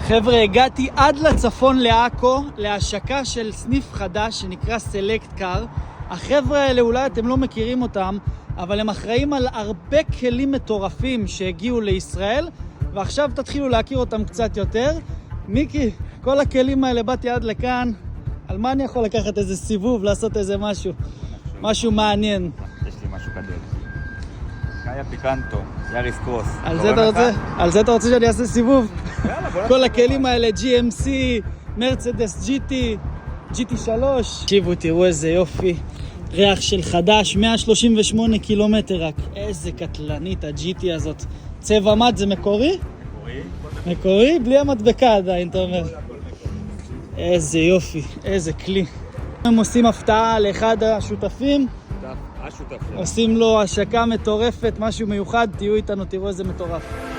חבר'ה, הגעתי עד לצפון לעכו, להשקה של סניף חדש שנקרא סלקט קאר. החבר'ה האלה, אולי אתם לא מכירים אותם, אבל הם אחראים על הרבה כלים מטורפים שהגיעו לישראל, ועכשיו תתחילו להכיר אותם קצת יותר. מיקי, כל הכלים האלה, באתי עד לכאן. על מה אני יכול לקחת איזה סיבוב, לעשות איזה משהו מעניין? יש לי משהו גדול. קאיה פיקנטו, יאריס קרוס. על זה אתה רוצה שאני אעשה סיבוב? כל הכלים האלה, GMC, מרצדס GT, GT3. תקשיבו, תראו איזה יופי. ריח של חדש, 138 קילומטר רק. איזה קטלנית ה-GT הזאת. צבע מת זה מקורי? מקורי? בלי המדבקה עדיין, אתה אומר. איזה יופי, איזה כלי. הם עושים הפתעה לאחד השותפים. עושים לו השקה מטורפת, משהו מיוחד, תהיו איתנו, תראו איזה מטורף.